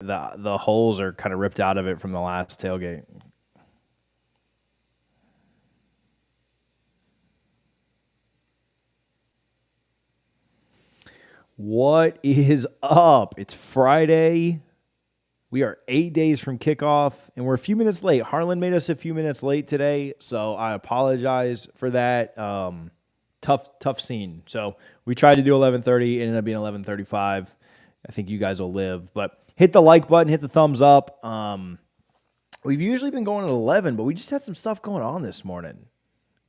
the holes are kind of ripped out of it from the last tailgate. What is up? It's Friday. We are 8 days from kickoff, and we're a few minutes late. Harlan made us a few minutes late today, so I apologize for that. Tough scene. So we tried to do 11:30. It ended up being 11:35. I think you guys will live. But hit the like button, hit the thumbs up. We've usually been going at 11, but we just had some stuff going on this morning.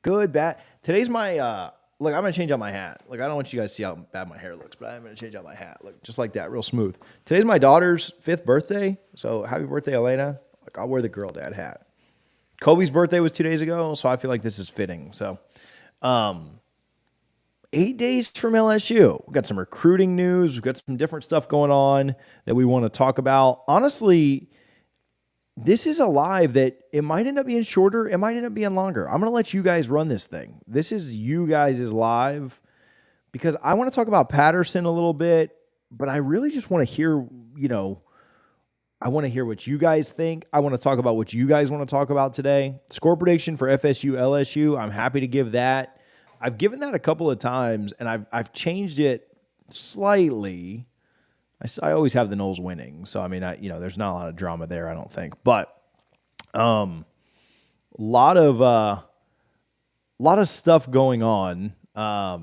Good, bad. Today's my look, I'm going to change out my hat. Like, I don't want you guys to see how bad my hair looks, but I'm going to change out my hat. Look, just like that, real smooth. Today's my daughter's 5th birthday, so happy birthday, Elena. Like, I'll wear the girl dad hat. Kobe's birthday was 2 days ago, so I feel like this is fitting. So, 8 days from LSU. We've got some recruiting news. We've got some different stuff going on that we want to talk about. Honestly, this is a live that it might end up being shorter. It might end up being longer. I'm going to let you guys run this thing. This is you guys' live because I want to talk about Patterson a little bit, but I really just want to hear, I want to hear what you guys think. I want to talk about what you guys want to talk about today. Score prediction for FSU, LSU. I'm happy to give that. I've given that a couple of times, and I've changed it slightly. I always have the Noles winning, so I mean, there's not a lot of drama there, I don't think. But, lot of stuff going on. I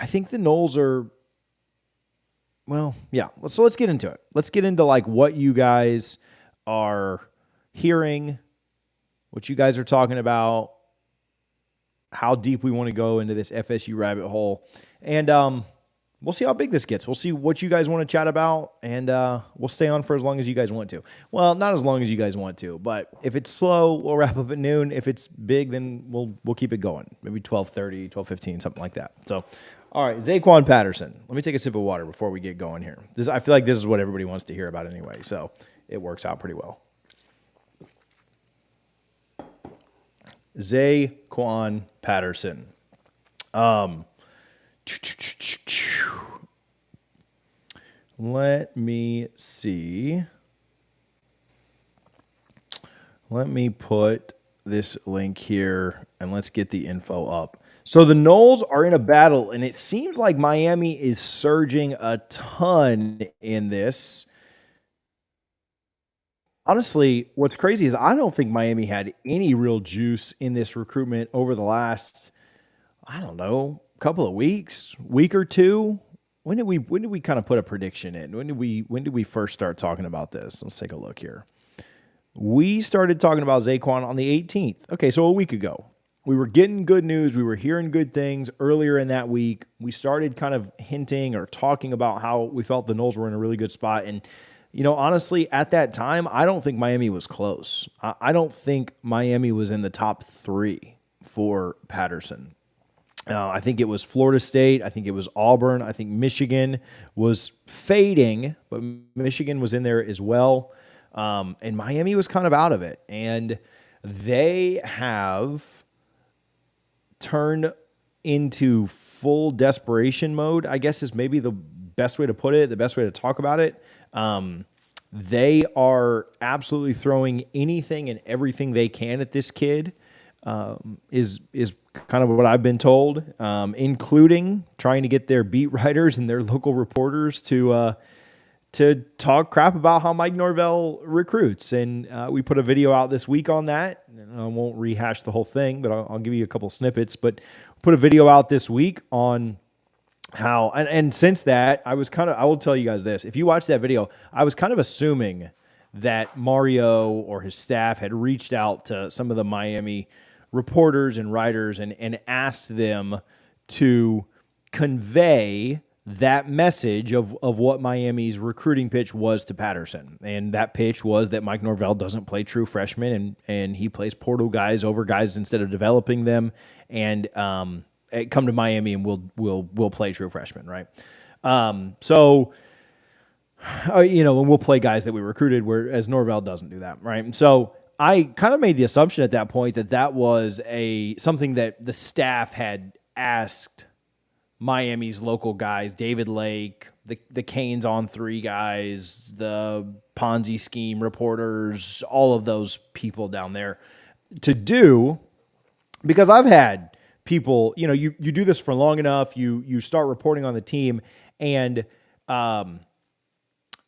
think the Noles are. Well, yeah. So let's get into it. Let's get into like what you guys are hearing, what you guys are talking about, how deep we want to go into this FSU rabbit hole. And we'll see how big this gets. We'll see what you guys want to chat about, and we'll stay on for as long as you guys want to. Well, not as long as you guys want to, but if it's slow, we'll wrap up at noon. If it's big, then we'll keep it going. Maybe 12:30, 12:15, something like that. So, all right, Zaquan Patterson. Let me take a sip of water before we get going here. I feel like this is what everybody wants to hear about anyway, so it works out pretty well. Zaquan Patterson. Let me see. Let me put this link here and let's get the info up. So the Noles are in a battle, and it seems like Miami is surging a ton in this. Honestly, what's crazy is I don't think Miami had any real juice in this recruitment over the last, I don't know, couple of weeks, week or two. When did we kind of put a prediction in? When did we first start talking about this? Let's take a look here. We started talking about Zaquan on the 18th. Okay, so a week ago. We were getting good news. We were hearing good things earlier in that week. We started kind of hinting or talking about how we felt the Noles were in a really good spot. And, honestly, at that time, I don't think Miami was close. I don't think Miami was in the top 3 for Patterson. I think it was Florida State. I think it was Auburn. I think Michigan was fading, but Michigan was in there as well. And Miami was kind of out of it. And they have turned into full desperation mode, I guess is maybe the best way to put it, the best way to talk about it. They are absolutely throwing anything and everything they can at this kid. Is kind of what I've been told, including trying to get their beat writers and their local reporters to talk crap about how Mike Norvell recruits. And we put a video out this week on that. I won't rehash the whole thing, but I'll give you a couple snippets. But put a video out this week on how, and since that, I will tell you guys this. If you watch that video, I was kind of assuming that Mario or his staff had reached out to some of the Miami reporters and writers and asked them to convey that message of what Miami's recruiting pitch was to Patterson. And that pitch was that Mike Norvell doesn't play true freshmen and he plays portal guys over guys instead of developing them. And come to Miami and we'll play true freshmen, right? And we'll play guys that we recruited, whereas Norvell doesn't do that, right? And so I kind of made the assumption at that point that was something that the staff had asked Miami's local guys, David Lake, the Canes on 3 guys, the Ponzi scheme reporters, all of those people down there to do, because I've had people, you do this for long enough, you start reporting on the team, and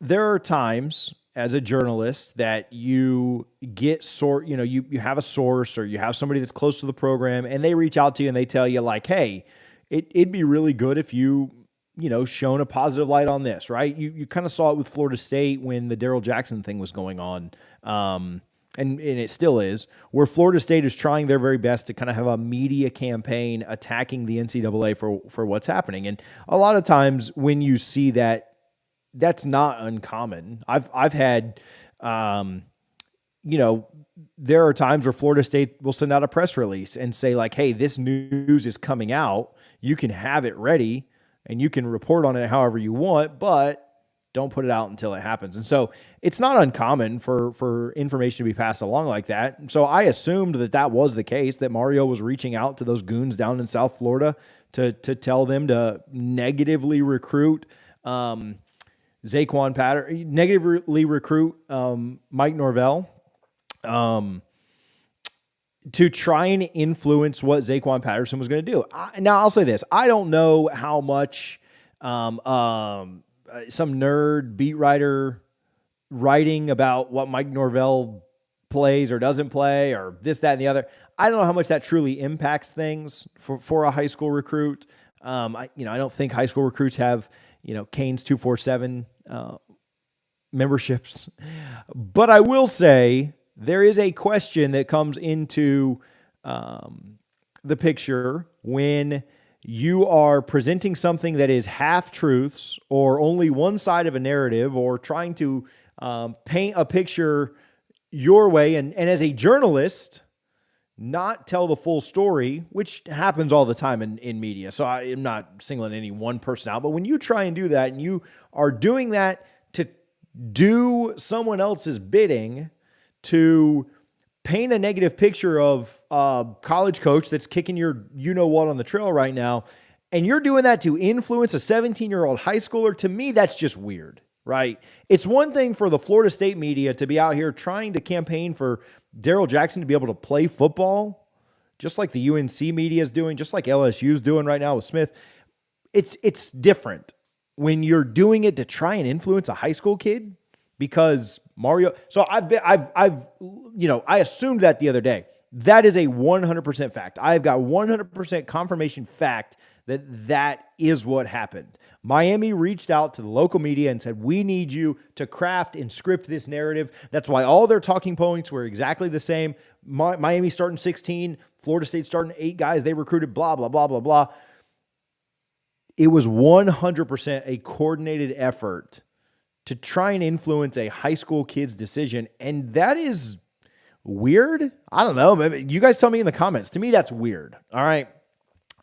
there are times as a journalist that you get you have a source, or you have somebody that's close to the program, and they reach out to you and they tell you like, hey, it'd be really good if you shone a positive light on this, right? You kind of saw it with Florida State when the Darrell Jackson thing was going on. And it still is, where Florida State is trying their very best to kind of have a media campaign attacking the NCAA for what's happening. And a lot of times when you see that, that's not uncommon. I've had, there are times where Florida State will send out a press release and say like, hey, this news is coming out. You can have it ready and you can report on it however you want, but don't put it out until it happens. And so it's not uncommon for information to be passed along like that. And so I assumed that was the case, that Mario was reaching out to those goons down in South Florida to tell them to negatively recruit Zaquan Patterson, negatively recruit Mike Norvell to try and influence what Zaquan Patterson was going to do. Now, I'll say this. I don't know how much some nerd beat writer writing about what Mike Norvell plays or doesn't play or this, that, and the other. I don't know how much that truly impacts things for a high school recruit. I don't think high school recruits have, Canes 247 memberships. But I will say there is a question that comes into the picture when you are presenting something that is half-truths or only one side of a narrative, or trying to paint a picture your way, and as a journalist, not tell the full story, which happens all the time in media. So I am not singling any one person out, but when you try and do that, and you are doing that to do someone else's bidding, to paint a negative picture of a college coach that's kicking your you-know-what on the trail right now, and you're doing that to influence a 17-year-old high schooler, to me, that's just weird, right? It's one thing for the Florida State media to be out here trying to campaign for Darrell Jackson to be able to play football, just like the UNC media is doing, just like LSU is doing right now with Smith. It's different when you're doing it to try and influence a high school kid. Because Mario, so I assumed that the other day. That is a 100% fact. I've got 100% confirmation fact that is what happened. Miami reached out to the local media and said, we need you to craft and script this narrative. That's why all their talking points were exactly the same. Miami starting 16, Florida State starting 8 guys they recruited, blah, blah, blah, blah, blah. It was 100% a coordinated effort to try and influence a high school kid's decision. And that is weird. I don't know. Maybe you guys tell me in the comments. To me, that's weird. All right.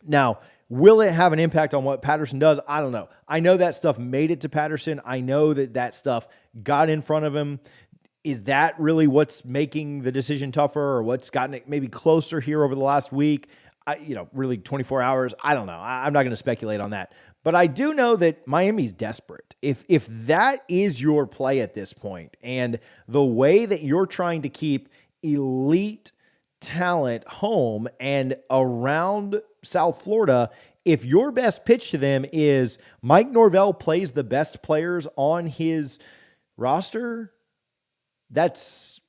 Now, will it have an impact on what Patterson does? I don't know. I know that stuff made it to Patterson. I know that stuff got in front of him. Is that really what's making the decision tougher, or what's gotten it maybe closer here over the last week? Really 24 hours. I don't know. I'm not going to speculate on that. But I do know that Miami's desperate. If that is your play at this point, and the way that you're trying to keep elite talent home and around South Florida, if your best pitch to them is Mike Norvell plays the best players on his roster, that's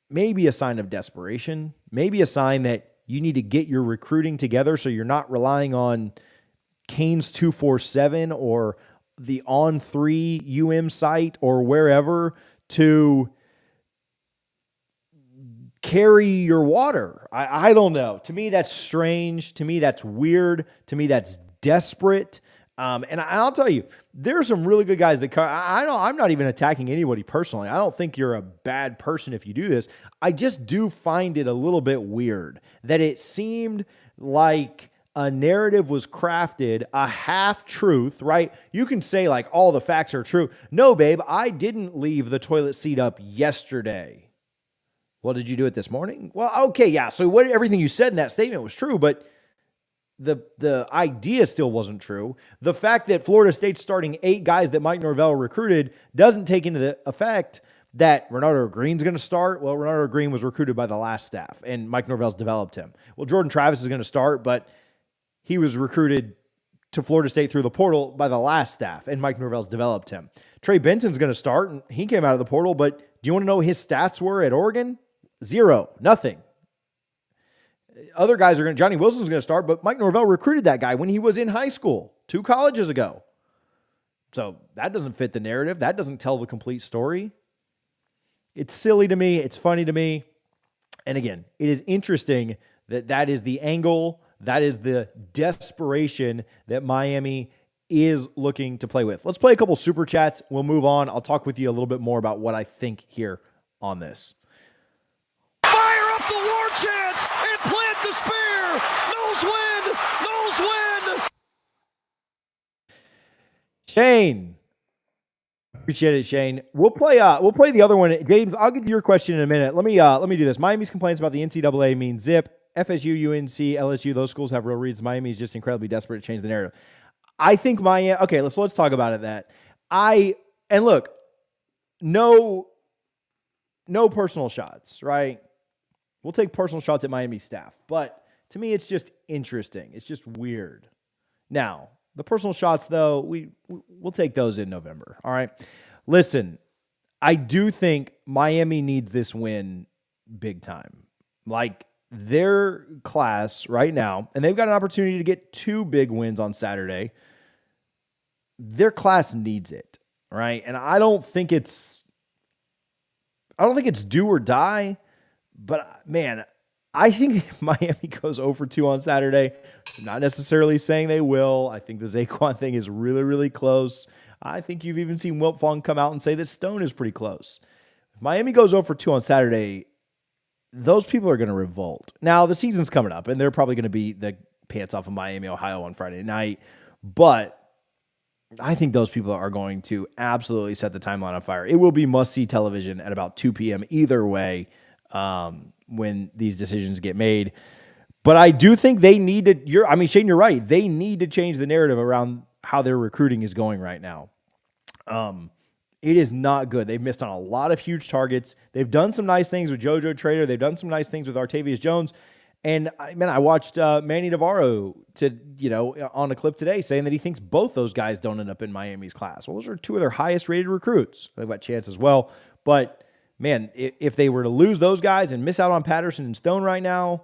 maybe a sign of desperation, maybe a sign that you need to get your recruiting together so you're not relying on Canes 247 or the On3 site or wherever to carry your water. I don't know. To me, that's strange. To me, that's weird. To me, that's desperate. And I'll tell you, there's some really good guys that I'm not even attacking anybody personally. I don't think you're a bad person if you do this. I just do find it a little bit weird that it seemed like a narrative was crafted, a half-truth, right? You can say, like, all the facts are true. No, babe, I didn't leave the toilet seat up yesterday. Well, did you do it this morning? Well, okay, yeah. So everything you said in that statement was true, but the idea still wasn't true. The fact that Florida State's starting 8 guys that Mike Norvell recruited doesn't take into the effect that Renardo Green's going to start. Well, Renardo Green was recruited by the last staff, and Mike Norvell's developed him. Well, Jordan Travis is going to start, but he was recruited to Florida State through the portal by the last staff, and Mike Norvell's developed him. Trey Benson's going to start, and he came out of the portal, but do you want to know what his stats were at Oregon? 0, nothing. Other guys are going to, Johnny Wilson's going to start, but Mike Norvell recruited that guy when he was in high school 2 colleges ago. So that doesn't fit the narrative. That doesn't tell the complete story. It's silly to me. It's funny to me. And again, it is interesting that that is the angle, that is the desperation that Miami is looking to play with. Let's play a couple super chats. We'll move on. I'll talk with you a little bit more about what I think here on this. Fire up the war chant and plant the spear. Noles win. Noles win. Shane. Appreciate it, Shane. We'll play the other one. James, I'll get to your question in a minute. Let me do this. Miami's complaints about the NCAA mean zip. FSU, UNC, LSU, those schools have real reasons. Miami is just incredibly desperate to change the narrative. I think Miami. Okay, let's talk about it. Look, no personal shots, right? We'll take personal shots at Miami staff, but to me, it's just interesting. It's just weird. Now, the personal shots, though, we'll take those in November. All right. Listen, I do think Miami needs this win big time. Like, their class right now, and they've got an opportunity to get 2 big wins on Saturday. Their class needs it, right? And I don't think it's do or die, but man, I think if Miami goes 0-2 on Saturday, I'm not necessarily saying they will. I think the Zaquan thing is really, really close. I think you've even seen Wilt Fong come out and say that Stone is pretty close. If Miami goes 0-2 on Saturday, those people are going to revolt. Now, the season's coming up, and they're probably going to beat the pants off of Miami, Ohio on Friday night. But I think those people are going to absolutely set the timeline on fire. It will be must-see television at about 2 p.m. either way when these decisions get made. But I do think they need to – Shane, you're right. They need to change the narrative around how their recruiting is going right now. It is not good. They've missed on a lot of huge targets. They've done some nice things with JoJo Trader. They've done some nice things with Artavius Jones. And, I watched Manny Navarro on a clip today saying that he thinks both those guys don't end up in Miami's class. Well, those are 2 of their highest-rated recruits. They've got Chance as well. But, man, if they were to lose those guys and miss out on Patterson and Stone right now,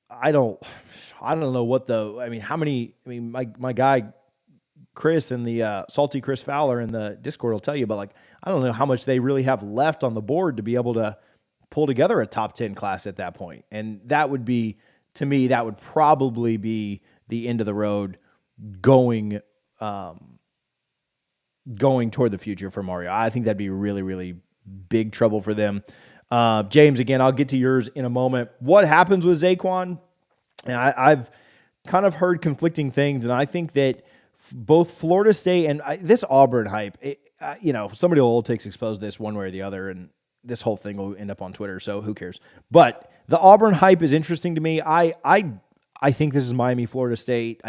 I don't know what my guy Chris and the salty Chris Fowler in the Discord will tell you, but I don't know how much they really have left on the board to be able to pull together a top 10 class at that point. And that would be, to me, that would probably be the end of the road going toward the future for Mario. I think that'd be really, really big trouble for them. James, again, I'll get to yours in a moment. What happens with Zaquan? And I've kind of heard conflicting things, and I think that both Florida State and this Auburn hype, somebody will old takes expose this one way or the other, and this whole thing will end up on Twitter, so who cares? But the Auburn hype is interesting to me. I think this is Miami, Florida State.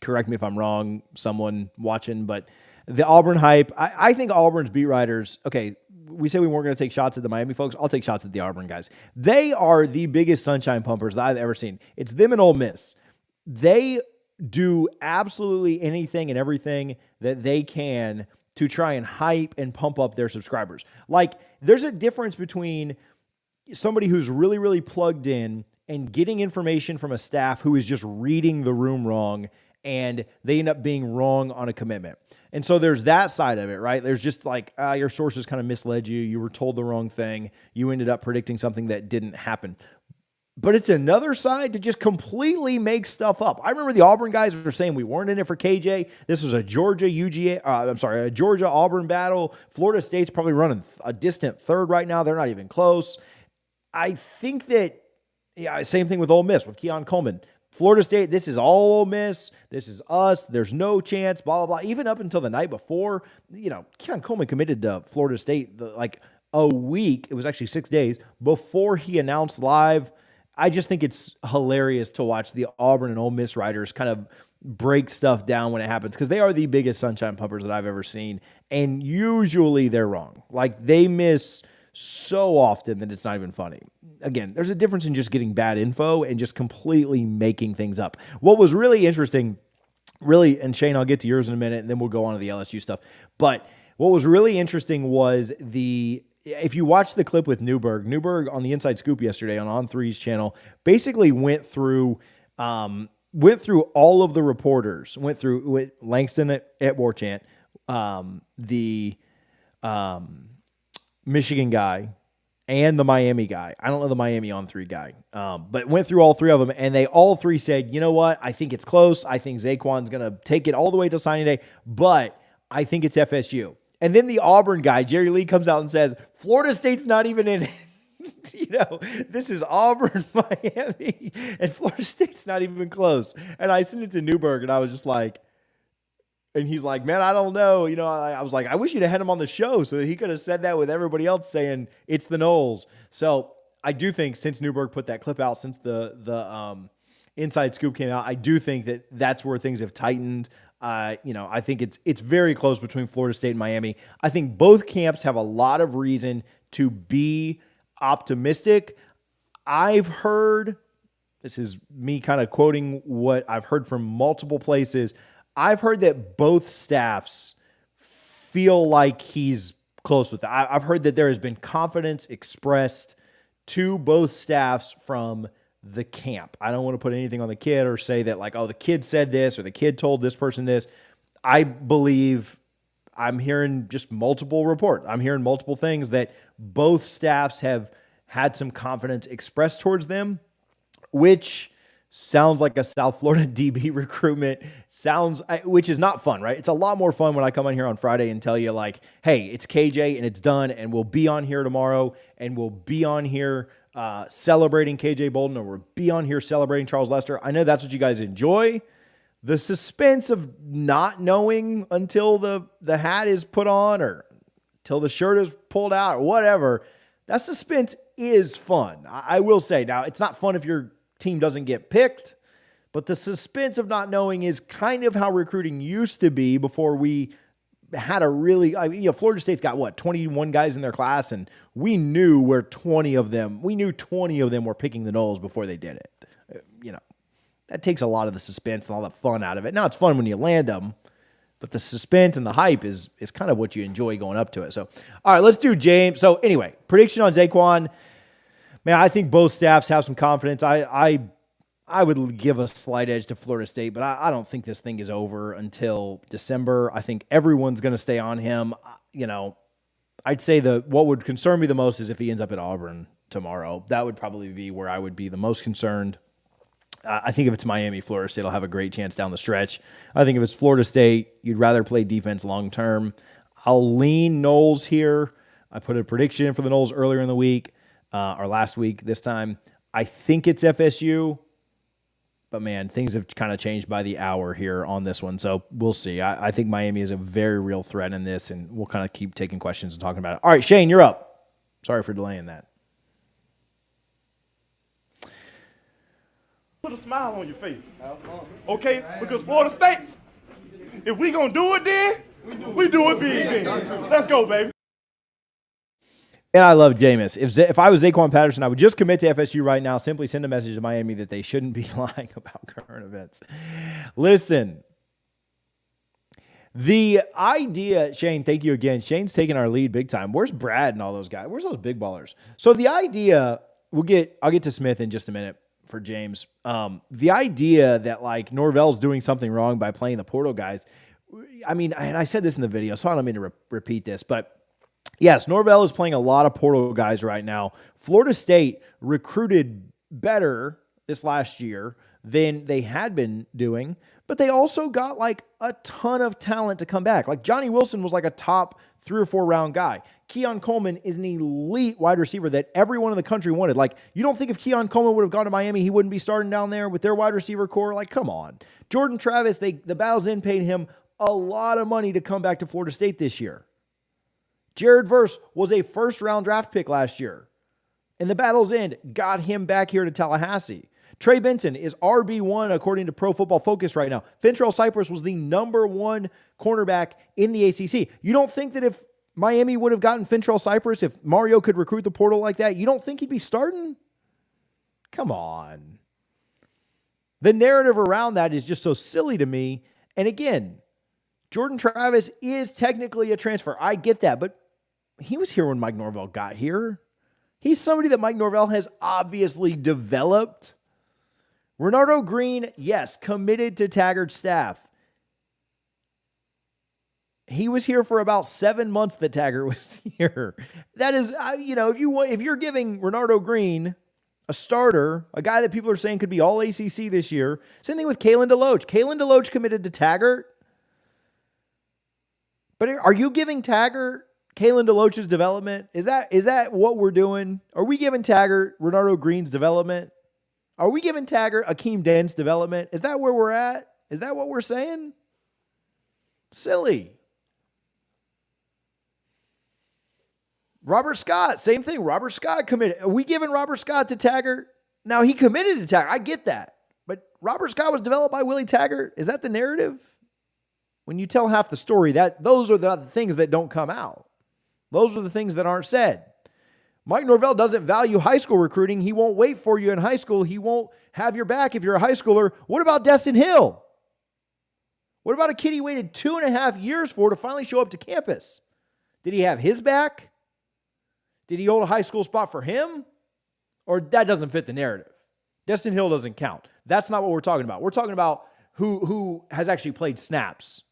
Correct me if I'm wrong, someone watching, but the Auburn hype, I think Auburn's beat writers, okay, we said we weren't going to take shots at the Miami folks. I'll take shots at the Auburn guys. They are the biggest sunshine pumpers that I've ever seen. It's them and Ole Miss. They do absolutely anything and everything that they can to try and hype and pump up their subscribers. There's a difference between somebody who's really, really plugged in and getting information from a staff who is just reading the room wrong, and they end up being wrong on a commitment. And so there's that side of it, right? There's just your sources kind of misled you. You were told the wrong thing. You ended up predicting something that didn't happen. But it's another side to just completely make stuff up. I remember the Auburn guys were saying we weren't in it for KJ. This was a Georgia Auburn battle. Florida State's probably running a distant third right now. They're not even close. I think that, same thing with Ole Miss, with Keon Coleman. Florida State, this is all Ole Miss. This is us. There's no chance, blah, blah, blah. Even up until the night before, Keon Coleman committed to Florida State a week. It was actually 6 days before he announced live. I just think it's hilarious to watch the Auburn and Ole Miss writers kind of break stuff down when it happens, because they are the biggest sunshine pumpers that I've ever seen. And usually they're wrong. Like, they miss so often that it's not even funny. Again, there's a difference in just getting bad info and just completely making things up. What was really interesting, really, and Shane, I'll get to yours in a minute, and then we'll go on to the LSU stuff. But what was really interesting was if you watch the clip with Newberg on the Inside Scoop yesterday on On3's channel, basically went through all of the reporters, went through with Langston at War Chant, the Michigan guy, and the Miami guy. I don't know the Miami On3 guy, but went through all three of them, and they all three said, you know what? I think it's close. I think Zaquan's going to take it all the way to signing day, but I think it's FSU. And then the Auburn guy, Jerry Lee, comes out and says, Florida State's not even in it. This is Auburn, Miami, and Florida State's not even close. And I sent it to Newberg, and I was just like, and he's like, man, I don't know. I was like, I wish you'd have had him on the show so that he could have said that with everybody else saying it's the Noles. So I do think, since Newberg put that clip out, since the Inside Scoop came out, I do think that that's where things have tightened. I think it's very close between Florida State and Miami. I think both camps have a lot of reason to be optimistic. I've heard, this is me kind of quoting what I've heard from multiple places, I've heard that both staffs feel like he's close with it. I've heard that there has been confidence expressed to both staffs from the camp. I don't want to put anything on the kid or say that, like, oh, the kid said this or the kid told this person this. I believe I'm hearing just multiple reports. I'm hearing multiple things that both staffs have had some confidence expressed towards them, which sounds like a South Florida DB recruitment. Which is not fun, right? It's a lot more fun when I come on here on Friday and tell you, like, hey, it's KJ and it's done, and we'll be on here tomorrow, and we'll be on here celebrating KJ Bolden, or we'll be on here celebrating Charles Lester. I know that's what you guys enjoy. The suspense of not knowing until the hat is put on or till the shirt is pulled out or whatever, that suspense is fun. I will say, now, it's not fun if your team doesn't get picked, but the suspense of not knowing is kind of how recruiting used to be before we had a really, Florida State's got 21 guys in their class, and we knew 20 of them were picking the Noles before they did it. That takes a lot of the suspense and all the fun out of it. Now, it's fun when you land them, but the suspense and the hype is kind of what you enjoy going up to it. So, all right, let's do James. So anyway, prediction on Zaquan. Man, I think both staffs have some confidence. I would give a slight edge to Florida State, but I don't think this thing is over until December. I think everyone's going to stay on him. I'd say what would concern me the most is if he ends up at Auburn tomorrow. That would probably be where I would be the most concerned. I think if it's Miami, Florida State will have a great chance down the stretch. I think if it's Florida State, you'd rather play defense long term. I'll lean Noles here. I put a prediction in for the Noles earlier in the week, or last week this time. I think it's FSU. But, man, things have kind of changed by the hour here on this one, so we'll see. I think Miami is a very real threat in this, and we'll kind of keep taking questions and talking about it. All right, Shane, you're up. Sorry for delaying that. Put a smile on your face. Okay? Because Florida State, if we going to do it then, we do it big then. Let's go, baby. And I love Jameis. If I was Zaquan Patterson, I would just commit to FSU right now. Simply send a message to Miami that they shouldn't be lying about current events. Listen, the idea, Shane, thank you again. Shane's taking our lead big time. Where's Brad and all those guys? Where's those big ballers? So the idea, I'll get to Smith in just a minute for James. The idea that, like, Norvell's doing something wrong by playing the portal guys. I mean, and I said this in the video, so I don't mean to repeat this, but yes, Norvell is playing a lot of portal guys right now. Florida State recruited better this last year than they had been doing, but they also got, like, a ton of talent to come back. Like, Johnny Wilson was like a top 3 or 4 round guy. Keon Coleman is an elite wide receiver that everyone in the country wanted. Like, you don't think if Keon Coleman would have gone to Miami, he wouldn't be starting down there with their wide receiver core? Like, come on. Jordan Travis, the Battles Inn paid him a lot of money to come back to Florida State this year. Jared Verse was a first-round draft pick last year. in the battle's end, got him back here to Tallahassee. Trey Benson is RB1 according to Pro Football Focus right now. Fentrell Cypress was the #1 cornerback in the ACC. You don't think that if Miami would have gotten Fentrell Cypress, if Mario could recruit the portal like that, you don't think he'd be starting? Come on. The narrative around that is just so silly to me. And again, Jordan Travis is technically a transfer. I get that, but he was here when Mike Norvell got here. He's somebody that Mike Norvell has obviously developed. Renardo Green, yes, committed to Taggart's staff. He was here for about 7 months that Taggart was here. That is, if you're giving Renardo Green a starter, a guy that people are saying could be all ACC this year, same thing with Kalen DeLoach. Kalen DeLoach committed to Taggart. But are you giving Taggart Kalen DeLoach's development? Is that what we're doing? Are we giving Taggart Renardo Green's development? Are we giving Taggart Akeem Dent's development? Is that where we're at? Is that what we're saying? Silly. Robert Scott, same thing. Robert Scott committed. Are we giving Robert Scott to Taggart? Now, he committed to Taggart. I get that. But Robert Scott was developed by Willie Taggart. Is that the narrative? When you tell half the story, those are the things that don't come out. Those are the things that aren't said. Mike Norvell doesn't value high school recruiting. He won't wait for you in high school. He won't have your back if you're a high schooler. What about Destin Hill? What about a kid he waited 2.5 years for to finally show up to campus? Did he have his back? Did he hold a high school spot for him? Or that doesn't fit the narrative. Destin Hill doesn't count. That's not what we're talking about. We're talking about who has actually played snaps.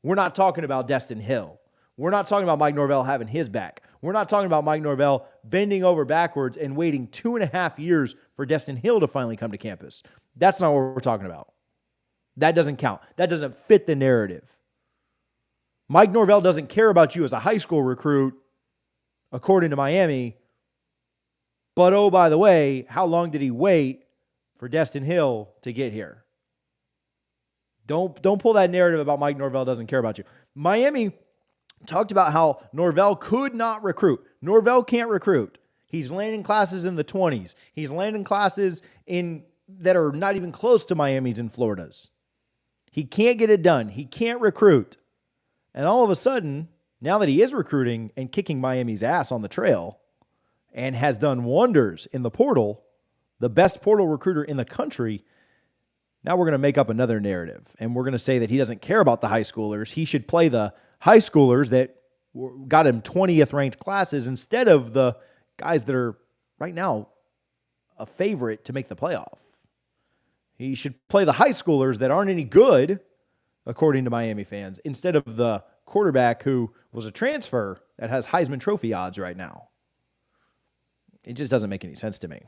We're not talking about Destin Hill. We're not talking about Mike Norvell having his back. We're not talking about Mike Norvell bending over backwards and waiting 2.5 years for Destin Hill to finally come to campus. That's not what we're talking about. That doesn't count. That doesn't fit the narrative. Mike Norvell doesn't care about you as a high school recruit, according to Miami. But oh, by the way, how long did he wait for Destin Hill to get here? Don't pull that narrative about Mike Norvell doesn't care about you. Miami talked about how Norvell could not recruit. Norvell can't recruit. He's landing classes in the 20s. He's landing classes that are not even close to Miami's and Florida's. He can't get it done. He can't recruit. And all of a sudden, now that he is recruiting and kicking Miami's ass on the trail and has done wonders in the portal, the best portal recruiter in the country, now we're going to make up another narrative. And we're going to say that he doesn't care about the high schoolers. He should play the high schoolers that got him 20th ranked classes instead of the guys that are right now a favorite to make the playoff. He should play the high schoolers that aren't any good, according to Miami fans, instead of the quarterback who was a transfer that has Heisman Trophy odds right now. It just doesn't make any sense to me.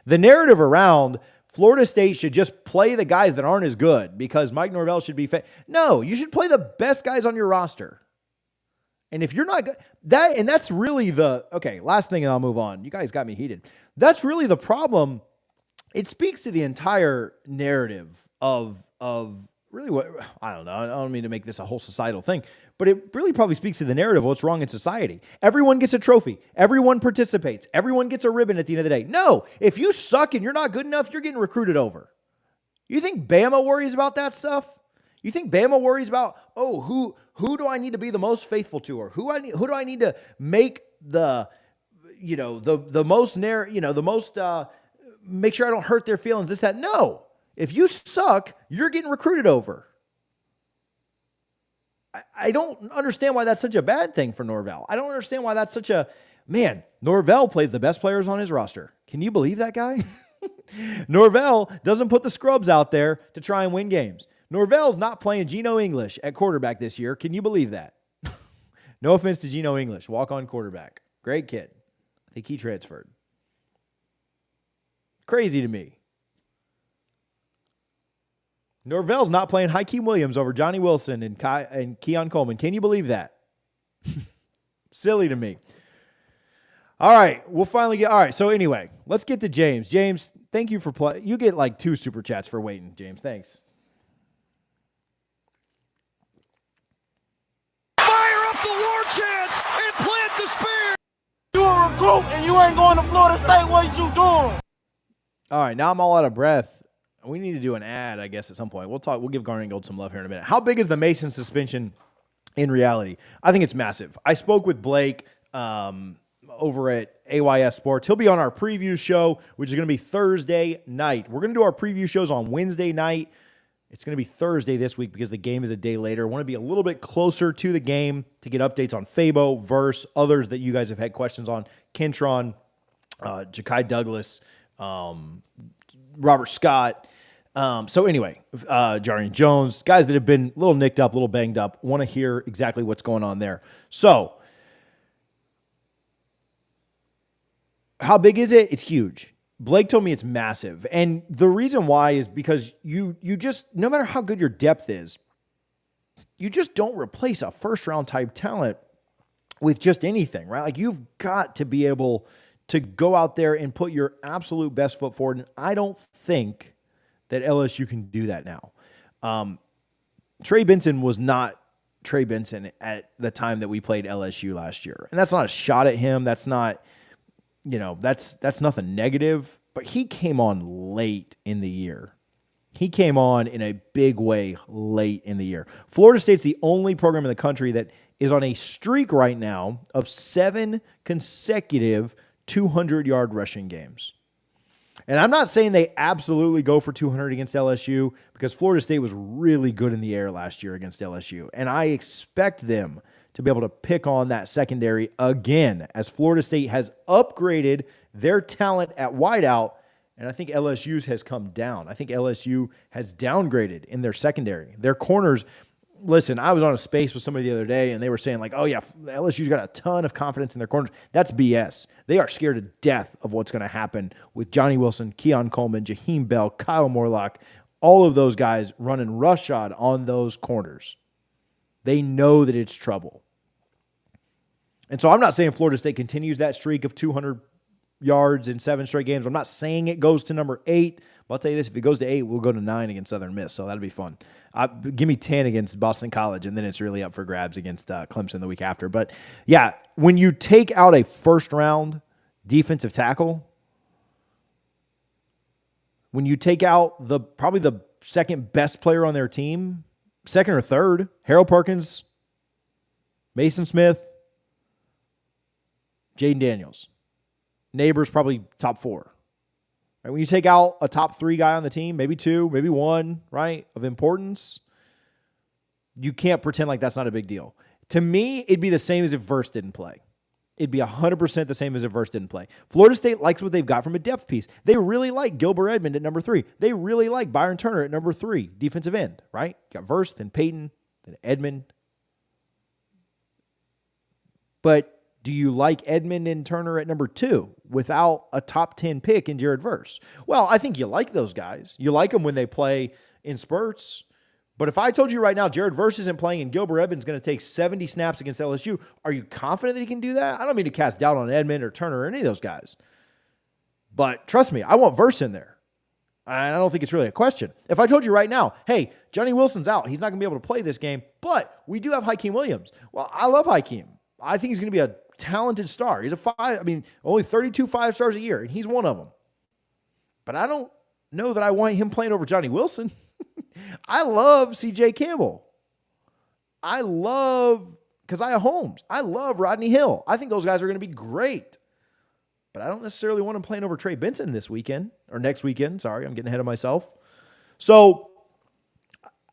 The narrative around Florida State should just play the guys that aren't as good because Mike Norvell should be No, you should play the best guys on your roster. And if you're not good, that's really last thing and I'll move on. You guys got me heated. That's really the problem. It speaks to the entire narrative of really what, I don't know. I don't mean to make this a whole societal thing, but it really probably speaks to the narrative of what's wrong in society. Everyone gets a trophy. Everyone participates. Everyone gets a ribbon at the end of the day. No, if you suck and you're not good enough, you're getting recruited over. You think Bama worries about that stuff? You think Bama worries about, who do I need to be the most faithful to, or who do I need to make make sure I don't hurt their feelings, this, that. No. If you suck, you're getting recruited over. I don't understand why that's such a bad thing for Norvell. I don't understand why that's such a, Norvell plays the best players on his roster. Can you believe that guy? Norvell doesn't put the scrubs out there to try and win games. Norvell's not playing Geno English at quarterback this year. Can you believe that? No offense to Geno English, walk-on quarterback. Great kid. I think he transferred. Crazy to me. Norvell's not playing Hakeem Williams over Johnny Wilson and Keon Coleman. Can you believe that? Silly to me. All right, we'll finally get. All right, so anyway, let's get to James. James, thank you for playing. You get like 2 super chats for waiting, James. Thanks. Fire up the war chant and plant the spear. You a recruit and you ain't going to Florida State, what you doing? All right, now I'm all out of breath. We need to do an ad, I guess, at some point. We'll give Garnet Gold some love here in a minute. How big is the Maason suspension in reality? I think it's massive. I spoke with Blake over at AYS Sports. He'll be on our preview show, which is going to be Thursday night. We're going to do our preview shows on Wednesday night. It's going to be Thursday this week because the game is a day later. I want to be a little bit closer to the game to get updates on Fabo, Verse, others that you guys have had questions on. Kentron, Ja'Kai Douglas, Robert Scott. So anyway, Jarian Jones, guys that have been a little nicked up, a little banged up, want to hear exactly what's going on there. So how big is it? It's huge. Blake told me it's massive. And the reason why is because you just, no matter how good your depth is, you just don't replace a first-round type talent with just anything, right? Like, you've got to be able to go out there and put your absolute best foot forward. And I don't think that LSU can do that now. Trey Benson was not Trey Benson at the time that we played LSU last year. And that's not a shot at him. That's not, that's nothing negative. But he came on late in the year. He came on in a big way late in the year. Florida State's the only program in the country that is on a streak right now of 7 consecutive 200-yard rushing games. And I'm not saying they absolutely go for 200 against LSU because Florida State was really good in the air last year against LSU. And I expect them to be able to pick on that secondary again as Florida State has upgraded their talent at wideout. And I think LSU's has come down. I think LSU has downgraded in their secondary. Their corners, listen, I was on a space with somebody the other day, and they were saying, like, oh, yeah, LSU's got a ton of confidence in their corners. That's BS. They are scared to death of what's going to happen with Johnny Wilson, Keon Coleman, Jaheim Bell, Kyle Morlock, all of those guys running roughshod on those corners. They know that it's trouble. And so I'm not saying Florida State continues that streak of 200 yards in 7 straight games. I'm not saying it goes to number 8. But I'll tell you this, if it goes to 8, we'll go to 9 against Southern Miss, so that'll be fun. Give me 10 against Boston College, and then it's really up for grabs against Clemson the week after. But, yeah, when you take out a first-round defensive tackle, when you take out probably the second best player on their team, second or third, Harold Perkins, Maason Smith, Jaden Daniels. Neighbors probably top 4. Right? When you take out a top 3 guy on the team, maybe 2, maybe 1, right, of importance, you can't pretend like that's not a big deal. To me, it'd be the same as if Verse didn't play. It'd be 100% the same as if Verse didn't play. Florida State likes what they've got from a depth piece. They really like Gilbert Edmond at number 3. They really like Byron Turner at number 3, defensive end, right? You got Verse, then Peyton, then Edmond. But do you like Edmond and Turner at number 2 without a top 10 pick in Jared Verse? Well, I think you like those guys. You like them when they play in spurts. But if I told you right now Jared Verse isn't playing and Gilbert Edmond's going to take 70 snaps against LSU, are you confident that he can do that? I don't mean to cast doubt on Edmond or Turner or any of those guys. But trust me, I want Verse in there. And I don't think it's really a question. If I told you right now, hey, Johnny Wilson's out. He's not going to be able to play this game, but we do have Hakeem Williams. Well, I love Hakeem. I think he's going to be a talented star. He's only 32 5-stars a year, and he's one of them. But I don't know that I want him playing over Johnny Wilson. I love C.J. Campbell. I love Keziah Holmes. I love Rodney Hill. I think those guys are going to be great. But I don't necessarily want him playing over Trey Benson this weekend, or next weekend. Sorry, I'm getting ahead of myself. So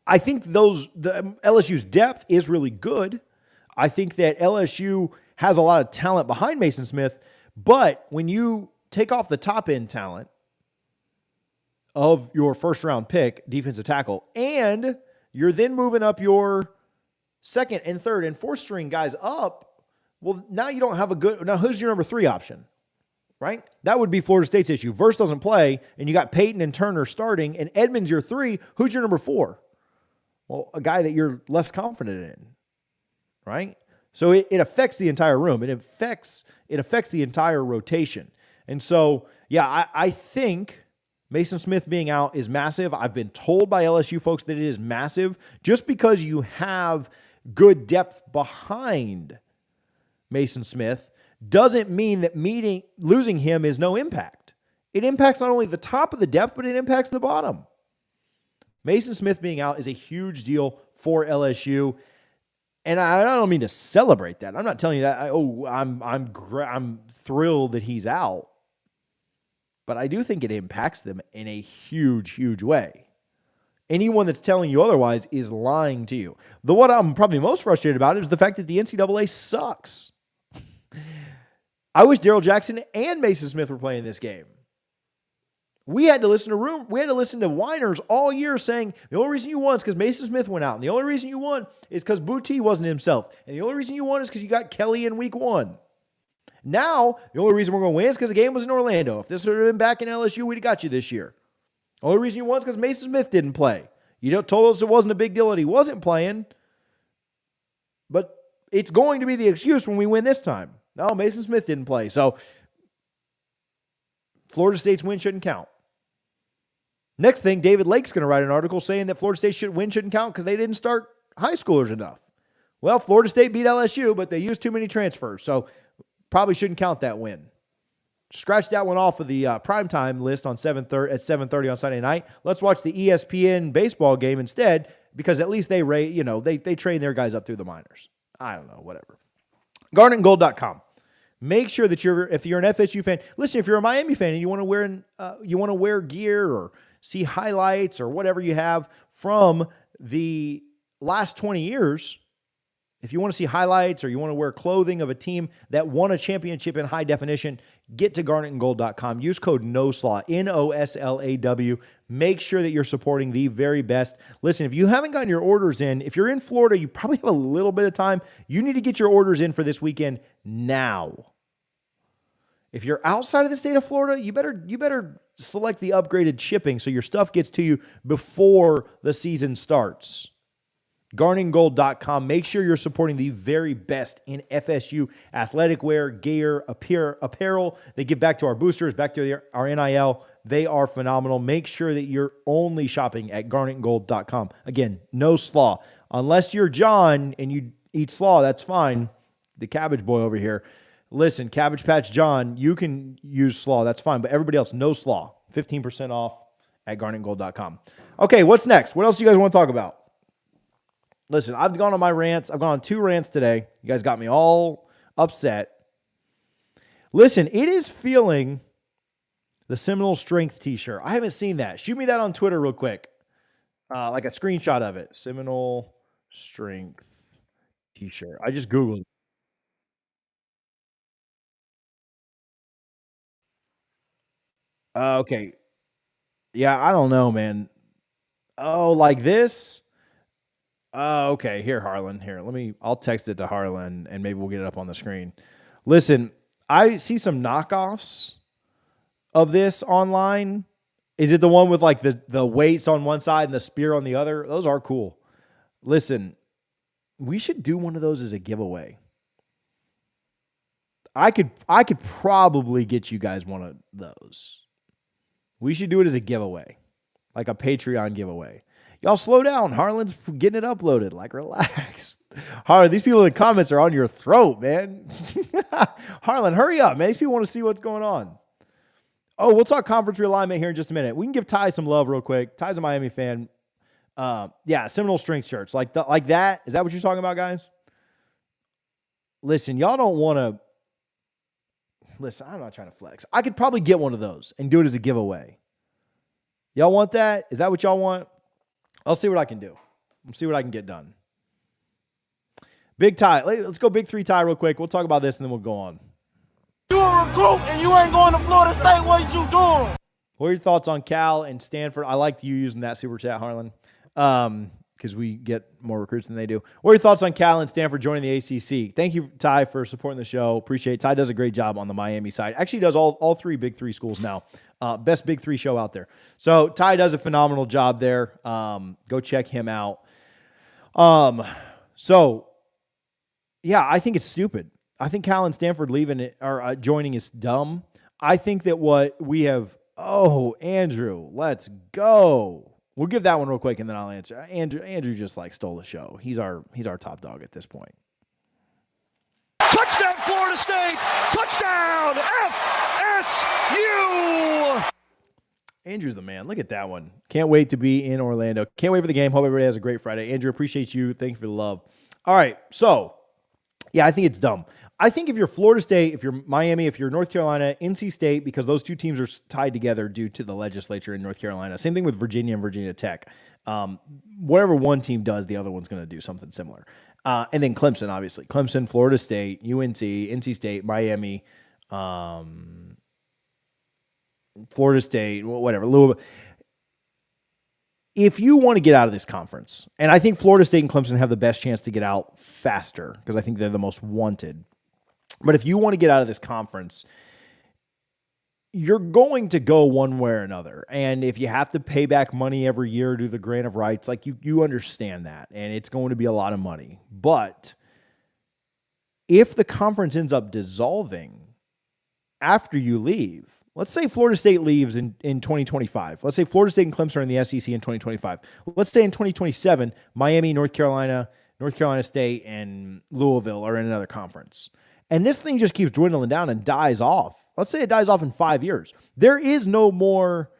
I think the LSU's depth is really good. I think that LSU has a lot of talent behind Maason Smith, but when you take off the top-end talent of your first-round pick, defensive tackle, and you're then moving up your second and third and fourth string guys up, well, now you don't have now who's your number 3 option, right? That would be Florida State's issue. Verse doesn't play, and you got Peyton and Turner starting, and Edmonds your 3. Who's your number 4? Well, a guy that you're less confident in, right? So it affects the entire room. It affects the entire rotation. And so, yeah, I think Maason Smith being out is massive. I've been told by LSU folks that it is massive just because you have good depth behind Maason Smith doesn't mean that losing him is no impact. It impacts not only the top of the depth, but it impacts the bottom. Maason Smith being out is a huge deal for LSU. And I don't mean to celebrate that. I'm not telling you that. I'm thrilled that he's out. But I do think it impacts them in a huge, huge way. Anyone that's telling you otherwise is lying to you. What I'm probably most frustrated about is the fact that the NCAA sucks. I wish Daryl Jackson and Maason Smith were playing this game. We had to listen to whiners all year saying the only reason you won is because Maason Smith went out. And the only reason you won is because Booty wasn't himself. And the only reason you won is because you got Kelly in week 1. Now, the only reason we're going to win is because the game was in Orlando. If this would have been back in LSU, we'd have got you this year. The only reason you won is because Maason Smith didn't play. You told us it wasn't a big deal that he wasn't playing. But it's going to be the excuse when we win this time. No, Maason Smith didn't play. So, Florida State's win shouldn't count. Next thing, David Lake's going to write an article saying that Florida State win shouldn't count because they didn't start high schoolers enough. Well, Florida State beat LSU, but they used too many transfers. So, probably shouldn't count that win. Scratch that one off of the primetime list on 7:30 on Sunday night. Let's watch the ESPN baseball game instead because at least they train their guys up through the minors. I don't know, whatever. GarnetandGold.com. Make sure that if you're an FSU fan, listen, if you're a Miami fan and you want to wear gear or see highlights or whatever you have from the last 20 years, if you want to see highlights or you want to wear clothing of a team that won a championship in high definition, get to garnetandgold.com. Use code NOSLAW, NOSLAW. Make sure that you're supporting the very best. Listen, if you haven't gotten your orders in, if you're in Florida, you probably have a little bit of time. You need to get your orders in for this weekend now. If you're outside of the state of Florida, you better select the upgraded shipping so your stuff gets to you before the season starts. GarnetandGold.com. Make sure you're supporting the very best in FSU athletic wear, gear, apparel. They give back to our boosters, back to our NIL. They are phenomenal. Make sure that you're only shopping at GarnetandGold.com. Again, no slaw. Unless you're John and you eat slaw, that's fine. The cabbage boy over here. Listen, Cabbage Patch John, you can use slaw. That's fine. But everybody else, no slaw. 15% off at GarnetandGold.com. Okay, what's next? What else do you guys want to talk about? Listen, I've gone on my rants. I've gone on 2 rants today. You guys got me all upset. Listen, it is feeling the Seminole Strength t-shirt. I haven't seen that. Shoot me that on Twitter real quick. Like a screenshot of it. Seminole Strength t-shirt. I just Googled. Okay. Yeah, I don't know, man. Oh, like this? Okay. Here, Harlan. Here, I'll text it to Harlan and maybe we'll get it up on the screen. Listen, I see some knockoffs of this online. Is it the one with like the weights on one side and the spear on the other? Those are cool. Listen, we should do one of those as a giveaway. I could probably get you guys one of those. We should do it as a giveaway, like a Patreon giveaway. Y'all slow down. Harlan's getting it uploaded. Like, relax. Harlan, these people in the comments are on your throat, man. Harlan, hurry up, man. These people want to see what's going on. Oh, we'll talk conference realignment here in just a minute. We can give Ty some love real quick. Ty's a Miami fan. Yeah, Seminole Strength shirts. Like that. Is that what you're talking about, guys? Listen, y'all don't want to. Listen, I'm not trying to flex. I could probably get one of those and do it as a giveaway. Y'all want that? Is that what y'all want? I'll see what I can do. I'll see what I can get done. Big Ty. Let's go Big 3 Ty real quick. We'll talk about this and then we'll go on. You a recruit and you ain't going to Florida State. What you doing? What are your thoughts on Cal and Stanford? I liked you using that super chat, Harlan, because we get more recruits than they do. What are your thoughts on Cal and Stanford joining the ACC? Thank you, Ty, for supporting the show. Appreciate it. Ty does a great job on the Miami side. Actually, does all 3 Big 3 schools now. Best Big 3 show out there. So Ty does a phenomenal job there. Go check him out. So yeah, I think it's stupid. I think Cal and Stanford leaving it or joining is dumb. I think that what we have. Oh, Andrew, let's go. We'll give that one real quick and then I'll answer. Andrew just like stole the show. He's our top dog at this point. Touchdown, Florida State! Andrew's the man. Look at that one. Can't wait to be in Orlando. Can't wait for the game. Hope everybody has a great Friday. Andrew, appreciate you. Thank you for the love. All right. So, yeah, I think it's dumb. I think if you're Florida State, if you're Miami, if you're North Carolina, NC State, because those two teams are tied together due to the legislature in North Carolina. Same thing with Virginia and Virginia Tech. Whatever one team does, the other one's going to do something similar. And then Clemson, obviously. Clemson, Florida State, UNC, NC State, Miami, Florida State, whatever, Louisville. If you want to get out of this conference, and I think Florida State and Clemson have the best chance to get out faster because I think they're the most wanted. But if you want to get out of this conference, you're going to go one way or another. And if you have to pay back money every year to the grant of rights, like you understand that. And it's going to be a lot of money. But if the conference ends up dissolving after you leave, let's say Florida State leaves in 2025. Let's say Florida State and Clemson are in the SEC in 2025. Let's say in 2027, Miami, North Carolina State, and Louisville are in another conference. And this thing just keeps dwindling down and dies off. Let's say it dies off in 5 years. There is no more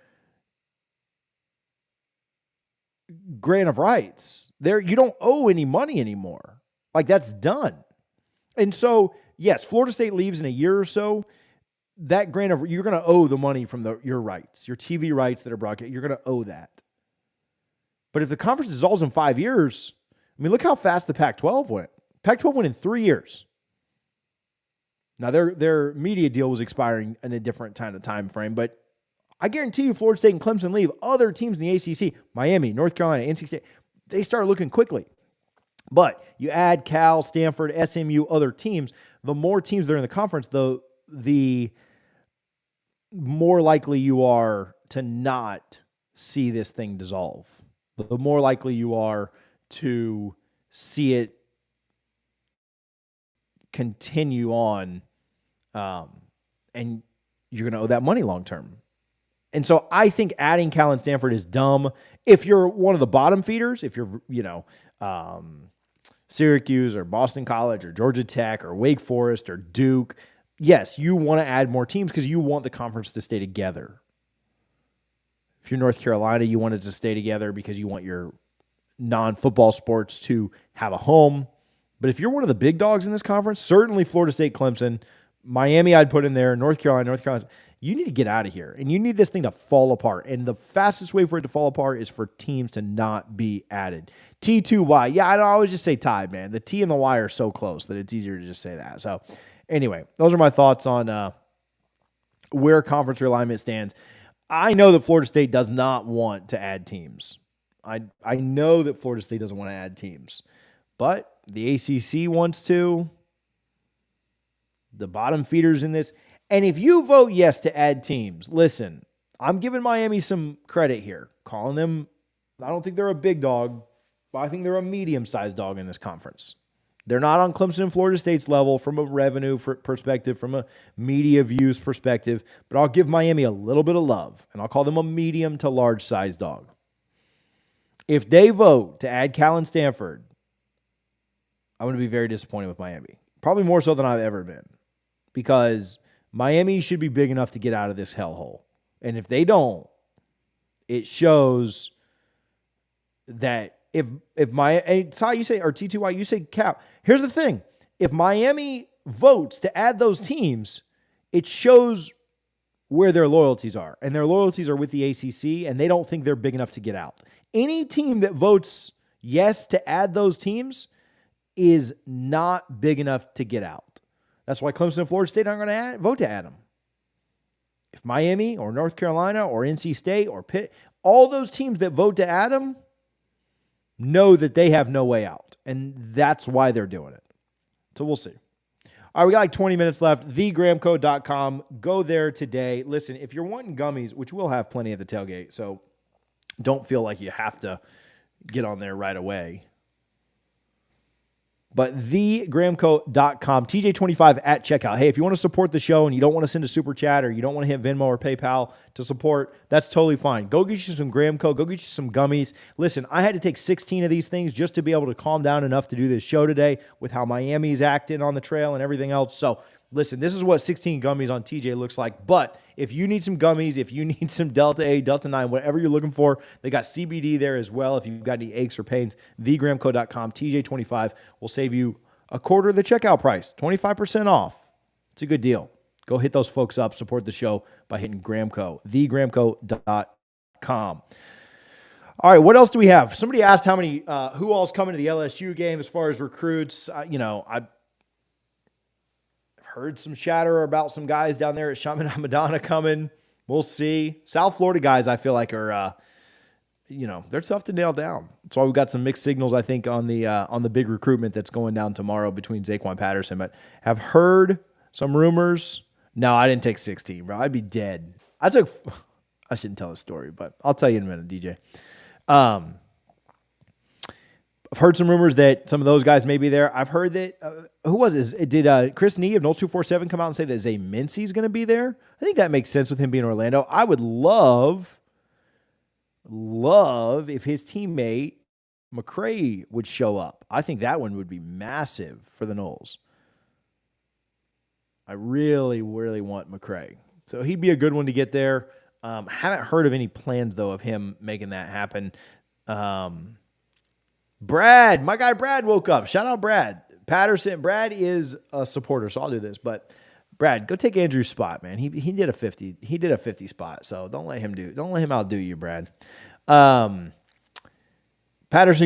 grant of rights. You don't owe any money anymore. Like, that's done. And so, yes, Florida State leaves in a year or so. That grant of, you're going to owe the money from your rights, your TV rights that are broadcast. You're going to owe that. But if the conference dissolves in 5 years, I mean, look how fast the Pac-12 went. Pac-12 went in 3 years. Now, their media deal was expiring in a different time frame, but I guarantee you Florida State and Clemson leave. Other teams in the ACC, Miami, North Carolina, NC State, they start looking quickly. But you add Cal, Stanford, SMU, other teams, the more teams that are in the conference, the more likely you are to not see this thing dissolve. The more likely you are to see it continue on, and you're going to owe that money long term. And so I think adding Cal and Stanford is dumb. If you're one of the bottom feeders, if you're, Syracuse or Boston College or Georgia Tech or Wake Forest or Duke, yes, you want to add more teams because you want the conference to stay together. If you're North Carolina, you want it to stay together because you want your non-football sports to have a home. But if you're one of the big dogs in this conference, certainly Florida State, Clemson, Miami I'd put in there, North Carolina, you need to get out of here. And you need this thing to fall apart. And the fastest way for it to fall apart is for teams to not be added. T2Y. Yeah, I always just say tied, man. The T and the Y are so close that it's easier to just say that. So anyway, those are my thoughts on where conference realignment stands. I know that Florida State does not want to add teams. I know that Florida State doesn't want to add teams. But the ACC wants to. The bottom feeders in this. And if you vote yes to add teams, listen, I'm giving Miami some credit here. Calling them, I don't think they're a big dog, but I think they're a medium-sized dog in this conference. They're not on Clemson and Florida State's level from a revenue perspective, from a media views perspective, but I'll give Miami a little bit of love, and I'll call them a medium to large-sized dog. If they vote to add Cal and Stanford, I'm going to be very disappointed with Miami. Probably more so than I've ever been. Because Miami should be big enough to get out of this hellhole. And if they don't, it shows that if it's how you say, or T2Y, you say Cal. Here's the thing. If Miami votes to add those teams, it shows where their loyalties are. And their loyalties are with the ACC, and they don't think they're big enough to get out. Any team that votes yes to add those teams is not big enough to get out. That's why Clemson and Florida State aren't going to vote to add them. If Miami or North Carolina or NC State or Pitt, all those teams that vote to add them know that they have no way out. And that's why they're doing it. So we'll see. All right, we got like 20 minutes left. thegramco.com. Go there today. Listen, if you're wanting gummies, which we'll have plenty at the tailgate, so don't feel like you have to get on there right away. But thegramco.com, TJ25 at checkout. Hey, if you want to support the show and you don't want to send a super chat or you don't want to hit Venmo or PayPal to support, that's totally fine. Go get you some Gramco. Go get you some gummies. Listen, I had to take 16 of these things just to be able to calm down enough to do this show today with how Miami's acting on the trail and everything else. So listen, this is what 16 gummies on TJ looks like. But if you need some gummies, if you need some Delta 8, Delta 9, whatever you're looking for, they got CBD there as well. If you've got any aches or pains, thegramco.com, TJ25 will save you a quarter of the checkout price, 25% off. It's a good deal. Go hit those folks up. Support the show by hitting Gramco, thegramco.com. All right, what else do we have? Somebody asked how many, who all's coming to the LSU game as far as recruits. I've heard some chatter about some guys down there at Shaman Hamadana coming. We'll see. South Florida guys, I feel like are, they're tough to nail down. That's why we got some mixed signals, I think, on the big recruitment that's going down tomorrow between Zaquan Patterson. But have heard some rumors. No, I didn't take 16, bro. I'd be dead. I shouldn't tell a story, but I'll tell you in a minute, DJ. I've heard some rumors that some of those guys may be there. I've heard that, who was it? Did Chris Nee of Noles 247 come out and say that Zay Mincy's going to be there? I think that makes sense with him being in Orlando. I would love if his teammate McCray would show up. I think that one would be massive for the Noles. I really, really want McCray. So he'd be a good one to get there. Haven't heard of any plans, though, of him making that happen. Brad, my guy Brad woke up. Shout out Brad. Patterson. Brad is a supporter, so I'll do this. But Brad, go take Andrew's spot, man. He did a 50. He did a 50 spot, so don't let him outdo you, Brad. Patterson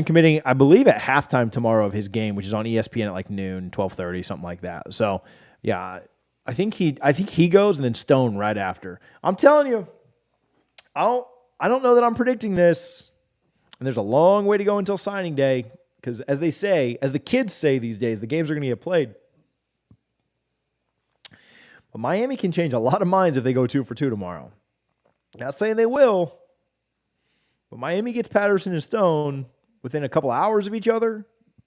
committing, I believe, at halftime tomorrow of his game, which is on ESPN at like noon, 12:30, something like that. So yeah, I think he goes, and then Stone right after. I'm telling you, I don't know that I'm predicting this. And there's a long way to go until signing day, because as the kids say these days, the games are going to get played. But Miami can change a lot of minds if they go 2 for 2 tomorrow. Not saying they will, but Miami gets Patterson and Stone within a couple hours of each other.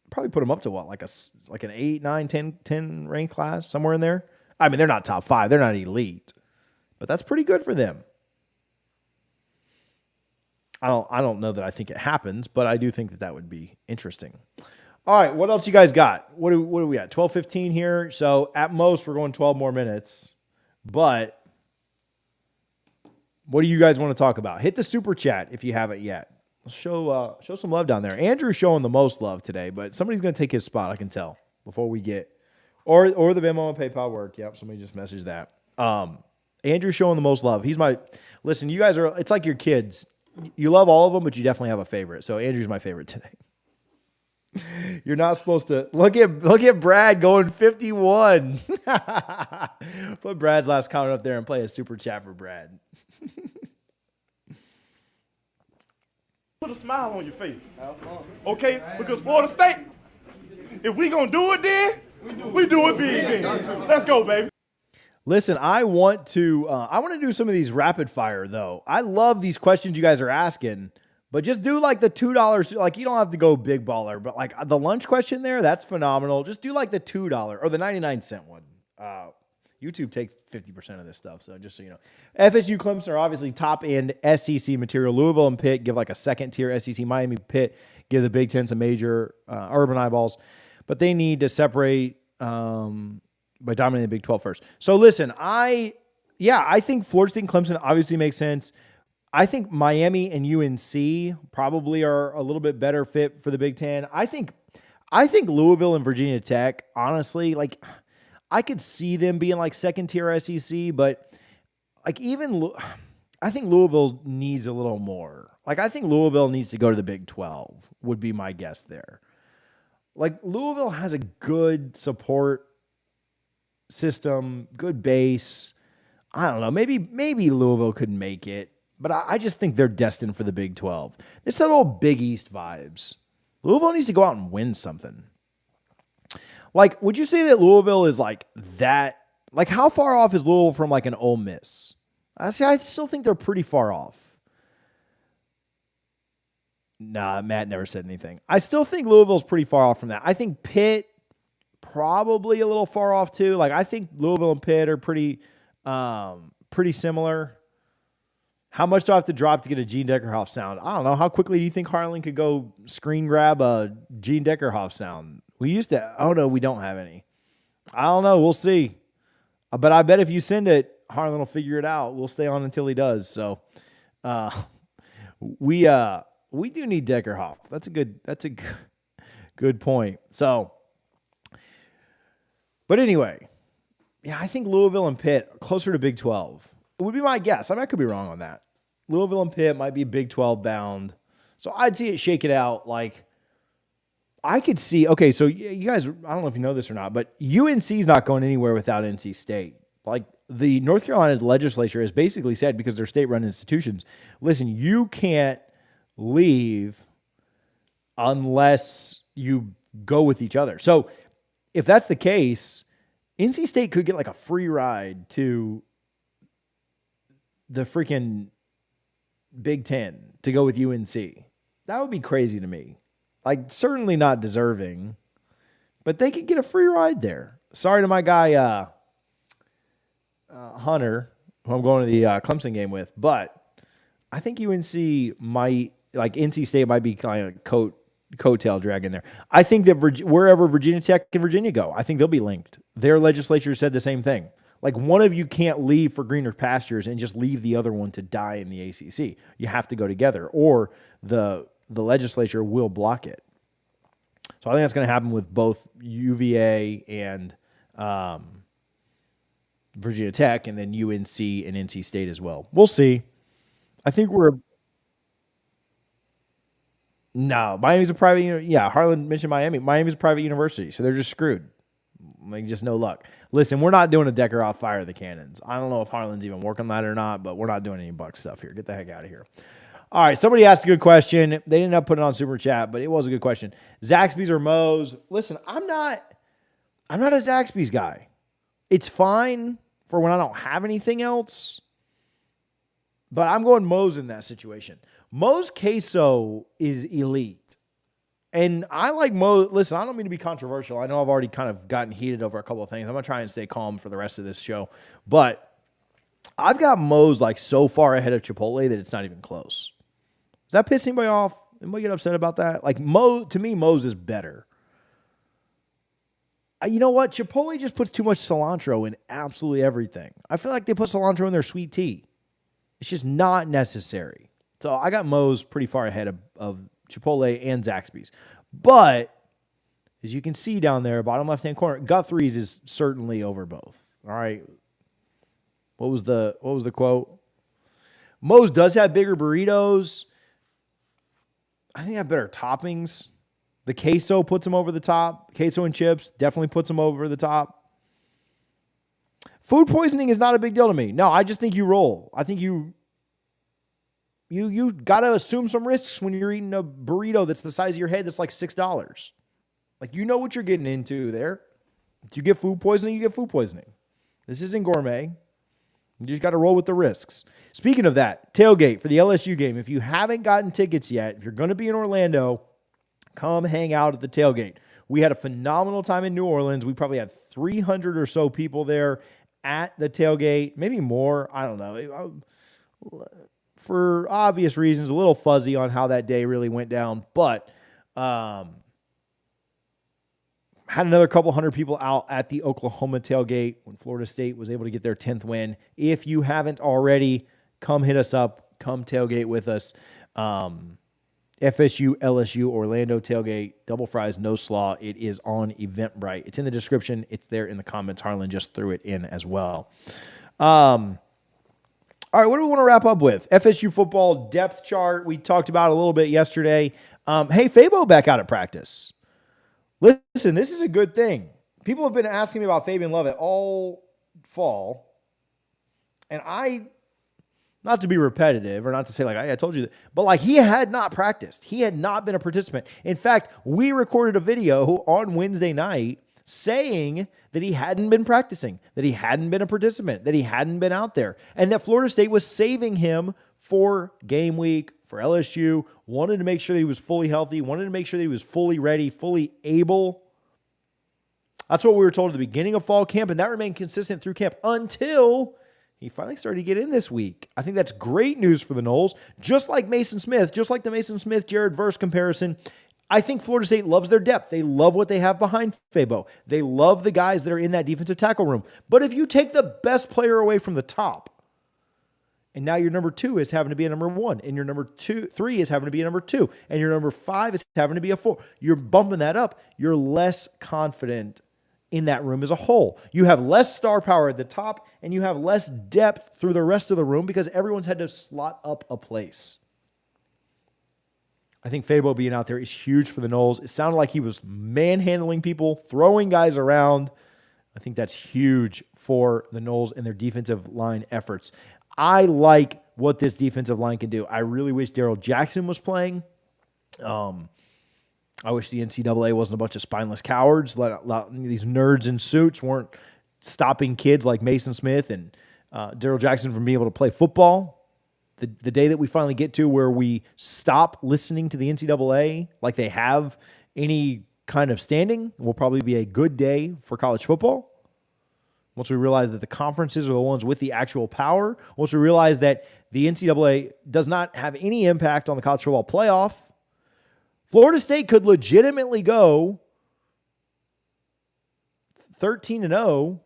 Probably put them up to what, like an 8, 9, 10 ranked class, somewhere in there. I mean, they're not top 5. They're not elite, but that's pretty good for them. I don't know that I think it happens, but I do think that would be interesting. All right, what else you guys got? What do we got? 12:15 here. So at most we're going 12 more minutes. But what do you guys want to talk about? Hit the super chat if you haven't yet. Show some love down there. Andrew's showing the most love today, but somebody's going to take his spot, I can tell, before we get or the Venmo and PayPal work. Yep, somebody just messaged that. Andrew's showing the most love. Listen, you guys it's like your kids. You love all of them, but you definitely have a favorite. So Andrew's my favorite today. You're not supposed to look at Brad going 51. Put Brad's last comment up there and play a super chat for Brad. Put a smile on your face. Okay? Because Florida State, if we gonna do it then, we do it big then. Let's go, baby. Listen, I want to do some of these rapid fire, though. I love these questions you guys are asking, but just do like the $2. Like, you don't have to go big baller, but like the lunch question there, that's phenomenal. Just do like the $2 or the 99-cent one. YouTube takes 50% of this stuff, so just so you know. FSU, Clemson are obviously top-end SEC material. Louisville and Pitt give like a second-tier SEC. Miami, Pitt give the Big Ten some major urban eyeballs, but they need to separate by dominating the Big 12 first. So listen, I think Florida State and Clemson obviously makes sense. I think Miami and UNC probably are a little bit better fit for the Big Ten. I think Louisville and Virginia Tech, honestly, like I could see them being like second tier SEC, but like I think Louisville needs a little more. Like I think Louisville needs to go to the Big 12 would be my guess there. Like Louisville has a good support system, good base. I don't know. Maybe Louisville could make it, but I just think they're destined for the Big 12. It's that old Big East vibes. Louisville needs to go out and win something. Like, would you say that Louisville is like that? Like, how far off is Louisville from like an Ole Miss? I still think they're pretty far off. Nah, Matt never said anything. I still think Louisville's pretty far off from that. I think Pitt probably a little far off too. Like I think Louisville and Pitt are pretty similar. How much do I have to drop to get a Gene Deckerhoff sound? I don't know. How quickly do you think Harlan could go screen grab a Gene Deckerhoff sound? We used to. Oh no, we don't have any. I don't know. We'll see. But I bet if you send it, Harlan will figure it out. We'll stay on until he does. So we do need Deckerhoff. That's a good point. So, but anyway, yeah, I think Louisville and Pitt closer to Big 12. It would be my guess. I could be wrong on that. Louisville and Pitt might be Big 12 bound. So I'd see it shake it out. Like, I could see, okay, so you guys, I don't know if you know this or not, but UNC's not going anywhere without NC State. Like, the North Carolina legislature has basically said, because they're state-run institutions, listen, you can't leave unless you go with each other. So if that's the case, NC State could get like a free ride to the freaking Big Ten to go with UNC. That would be crazy to me. Like, certainly not deserving, but they could get a free ride there. Sorry to my guy, Hunter, who I'm going to the Clemson game with, but I think UNC might, like NC State might be kind of coattail drag in there. I think that wherever Virginia Tech and Virginia go, I think they'll be linked. Their legislature said the same thing. Like, one of you can't leave for greener pastures and just leave the other one to die in the ACC. You have to go together, or the legislature will block it. So I think that's going to happen with both UVA and Virginia Tech, and then UNC and NC State as well. We'll see. I think no, Miami's a private. Yeah, Harlan mentioned Miami. Miami's a private university, so they're just screwed. Like, just no luck. Listen, we're not doing a Deckerhoff fire the cannons. I don't know if Harlan's even working that or not, but we're not doing any Buck stuff here. Get the heck out of here. All right, somebody asked a good question. They didn't end up putting it on Super Chat, but it was a good question. Zaxby's or Moe's? Listen, I'm not a Zaxby's guy. It's fine for when I don't have anything else, but I'm going Moe's in that situation. Moe's queso is elite. And I like Moe's. Listen, I don't mean to be controversial. I know I've already kind of gotten heated over a couple of things. I'm going to try and stay calm for the rest of this show. But I've got Moe's like so far ahead of Chipotle that it's not even close. Does that piss anybody off? Anybody get upset about that? Like, to me, Moe's is better. You know what? Chipotle just puts too much cilantro in absolutely everything. I feel like they put cilantro in their sweet tea. It's just not necessary. So I got Moe's pretty far ahead of Chipotle and Zaxby's. But as you can see down there, bottom left-hand corner, Guthrie's is certainly over both. All right. What was the quote? Moe's does have bigger burritos. I think they have better toppings. The queso puts them over the top. Queso and chips definitely puts them over the top. Food poisoning is not a big deal to me. No, I just think you roll. I think you got to assume some risks when you're eating a burrito that's the size of your head that's like $6. Like, you know what you're getting into there. If you get food poisoning, you get food poisoning. This isn't gourmet. You just got to roll with the risks. Speaking of that, tailgate for the LSU game. If you haven't gotten tickets yet, if you're going to be in Orlando, come hang out at the tailgate. We had a phenomenal time in New Orleans. We probably had 300 or so people there at the tailgate, maybe more. I don't know. For obvious reasons, a little fuzzy on how that day really went down, but had another couple hundred people out at the Oklahoma tailgate when Florida State was able to get their 10th win. If you haven't already, come hit us up. Come tailgate with us. FSU, LSU, Orlando tailgate, double fries, no slaw. It is on Eventbrite. It's in the description. It's there in the comments. Harlan just threw it in as well. All right, what do we want to wrap up with? FSU football depth chart. We talked about a little bit yesterday. Hey, Fabo back out at practice. Listen, this is a good thing. People have been asking me about Fabian Lovett all fall. And not to be repetitive or not to say like, I told you that, but like, he had not practiced. He had not been a participant. In fact, we recorded a video on Wednesday night saying that he hadn't been practicing, that he hadn't been a participant, that he hadn't been out there, and that Florida State was saving him for game week, for LSU, wanted to make sure that he was fully healthy, wanted to make sure that he was fully ready, fully able. That's what we were told at the beginning of fall camp, and that remained consistent through camp until he finally started to get in this week. I think that's great news for the Noles. Just like Maason Smith, just like the Maason Smith-Jared Verse comparison, I think Florida State loves their depth. They love what they have behind Fabo. They love the guys that are in that defensive tackle room. But if you take the best player away from the top, and now your number 2 is having to be a number 1, and your number 3 is having to be a number 2, and your number 5 is having to be a 4, you're bumping that up. You're less confident in that room as a whole. You have less star power at the top, and you have less depth through the rest of the room because everyone's had to slot up a place. I think Fabo being out there is huge for the Noles. It sounded like he was manhandling people, throwing guys around. I think that's huge for the Noles and their defensive line efforts. I like what this defensive line can do. I really wish Daryl Jackson was playing. I wish the NCAA wasn't a bunch of spineless cowards. These nerds in suits weren't stopping kids like Maason Smith and Daryl Jackson from being able to play football. The day that we finally get to where we stop listening to the NCAA like they have any kind of standing will probably be a good day for college football. Once we realize that the conferences are the ones with the actual power, once we realize that the NCAA does not have any impact on the college football playoff, Florida State could legitimately go 13-0,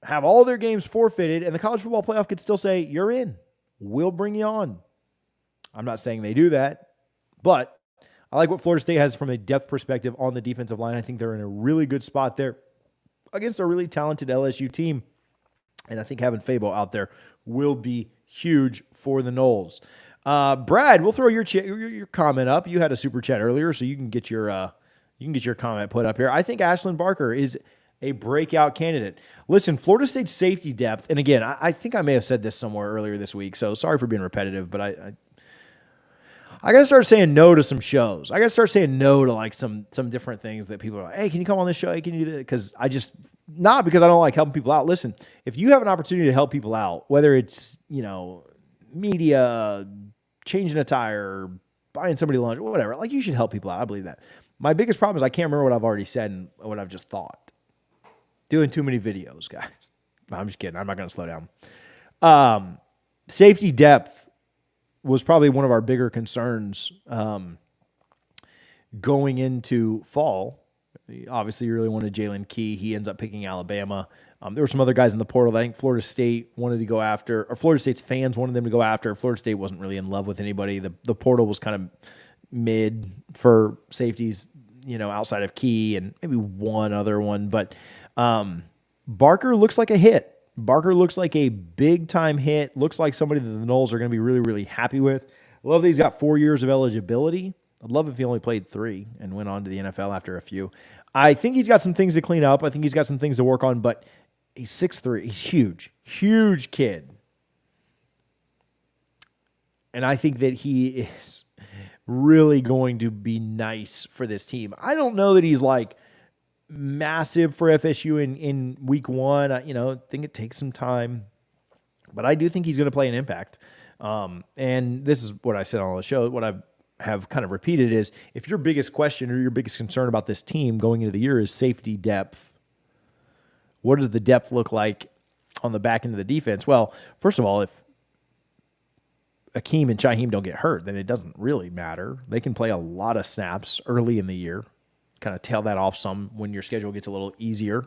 have all their games forfeited, and the college football playoff could still say, you're in. We'll bring you on. I'm not saying they do that, but I like what Florida State has from a depth perspective on the defensive line. I think they're in a really good spot there against a really talented LSU team. And I think having Fabo out there will be huge for the Noles. Brad, we'll throw your comment up. You had a super chat earlier, so you can get your comment put up here. I think Ashlyn Barker is a breakout candidate. Listen, Florida State's safety depth, and again, I think I may have said this somewhere earlier this week, so sorry for being repetitive, but I got to start saying no to some shows. I got to start saying no to like some different things that people are like, hey, can you come on this show? Hey, can you do that? Because not because I don't like helping people out. Listen, if you have an opportunity to help people out, whether it's, media, changing a tire, buying somebody lunch, or whatever, like you should help people out. I believe that. My biggest problem is I can't remember what I've already said and what I've just thought. Doing too many videos, guys. No, I'm just kidding. I'm not going to slow down. Safety depth was probably one of our bigger concerns going into fall. Obviously, you really wanted Jalen Key. He ends up picking Alabama. There were some other guys in the portal that I think Florida State wanted to go after, or Florida State's fans wanted them to go after. Florida State wasn't really in love with anybody. The portal was kind of mid for safeties, outside of Key and maybe one other one. But Barker looks like a hit. Barker looks like a big-time hit. Looks like somebody that the Noles are going to be really, really happy with. I love that he's got 4 years of eligibility. I'd love if he only played 3 and went on to the NFL after a few. I think he's got some things to clean up. I think he's got some things to work on, but he's 6'3". He's huge. Huge kid. And I think that he is really going to be nice for this team. I don't know that he's like massive for FSU in week 1. I think it takes some time, but I do think he's going to play an impact. And this is what I said on the show. What I have kind of repeated is if your biggest question or your biggest concern about this team going into the year is safety depth, what does the depth look like on the back end of the defense? Well, first of all, if Akeem and Shaheem don't get hurt, then it doesn't really matter. They can play a lot of snaps early in the year, kind of tail that off some when your schedule gets a little easier.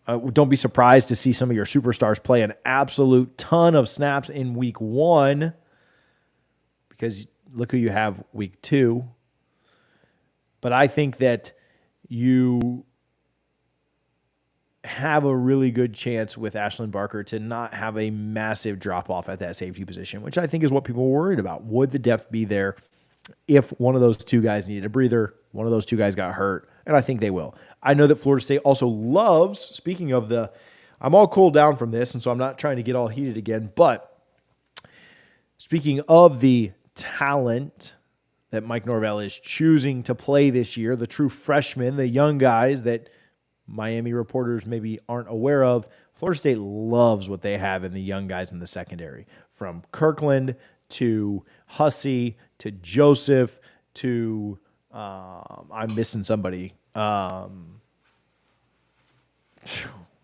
Don't be surprised to see some of your superstars play an absolute ton of snaps in week 1 because look who you have week 2. But I think that you have a really good chance with Ashlyn Barker to not have a massive drop-off at that safety position, which I think is what people were worried about. Would the depth be there if one of those two guys needed a breather, one of those two guys got hurt? And I think they will. I know that Florida State also loves, speaking of I'm all cooled down from this, and so I'm not trying to get all heated again, but speaking of the talent that Mike Norvell is choosing to play this year, the true freshmen, the young guys that Miami reporters maybe aren't aware of, Florida State loves what they have in the young guys in the secondary. From Kirkland to Hussey to Joseph to I'm missing somebody. I'm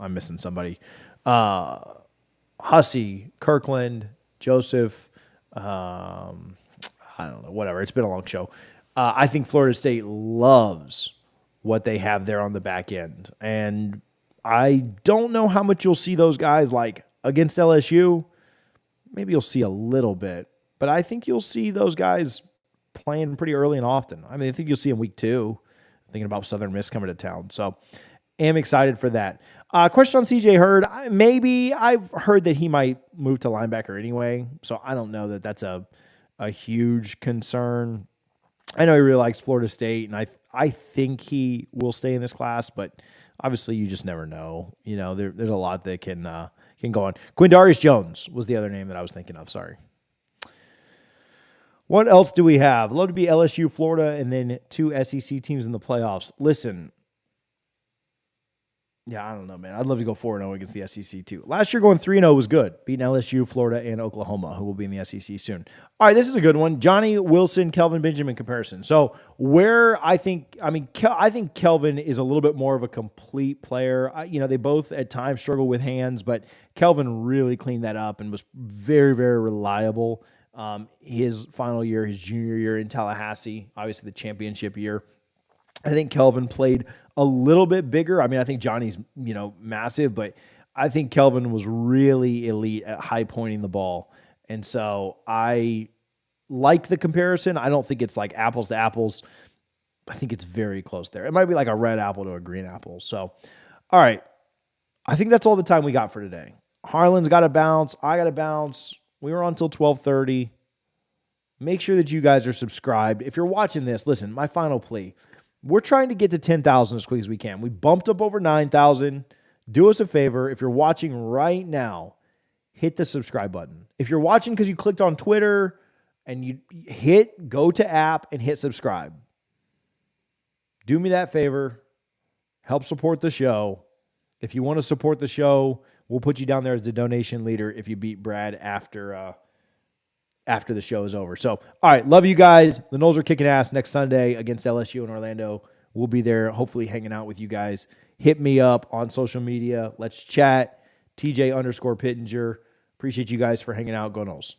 missing somebody. Hussey, Kirkland, Joseph. I don't know, whatever. It's been a long show. I think Florida State loves what they have there on the back end. And I don't know how much you'll see those guys like against LSU. Maybe you'll see a little bit, but I think you'll see those guys playing pretty early and often. I mean, I think you'll see in week 2, thinking about Southern Miss coming to town. So am excited for that. Question on CJ Hurd. Maybe I've heard that he might move to linebacker anyway. So I don't know that that's a huge concern. I know he really likes Florida State, and I think he will stay in this class, but obviously you just never know. You know, there's a lot that can go on. Quindarius Jones was the other name that I was thinking of. Sorry. What else do we have? Love to be LSU, Florida, and then 2 SEC teams in the playoffs. Listen, yeah, I don't know, man. I'd love to go 4-0 against the SEC too. Last year going 3-0 was good, beating LSU, Florida, and Oklahoma, who will be in the SEC soon. All right, this is a good one. Johnny Wilson, Kelvin Benjamin comparison. So where I think Kelvin is a little bit more of a complete player. They both at times struggle with hands, but Kelvin really cleaned that up and was very, very reliable. His final year, his junior year in Tallahassee, obviously the championship year. I think Kelvin played a little bit bigger. I mean, I think Johnny's, massive, but I think Kelvin was really elite at high pointing the ball. And so I like the comparison. I don't think it's like apples to apples. I think it's very close there. It might be like a red apple to a green apple. So, all right. I think that's all the time we got for today. Harlan's got to bounce. I got to bounce. We were on until 12:30. Make sure that you guys are subscribed. If you're watching this, listen, my final plea. We're trying to get to 10,000 as quick as we can. We bumped up over 9,000. Do us a favor. If you're watching right now, hit the subscribe button. If you're watching because you clicked on Twitter and you go to app and hit subscribe. Do me that favor. Help support the show. If you want to support the show, we'll put you down there as the donation leader if you beat Brad after the show is over. So, all right, love you guys. The Noles are kicking ass next Sunday against LSU in Orlando. We'll be there, hopefully hanging out with you guys. Hit me up on social media. Let's chat. TJ_Pittenger. Appreciate you guys for hanging out. Go Noles.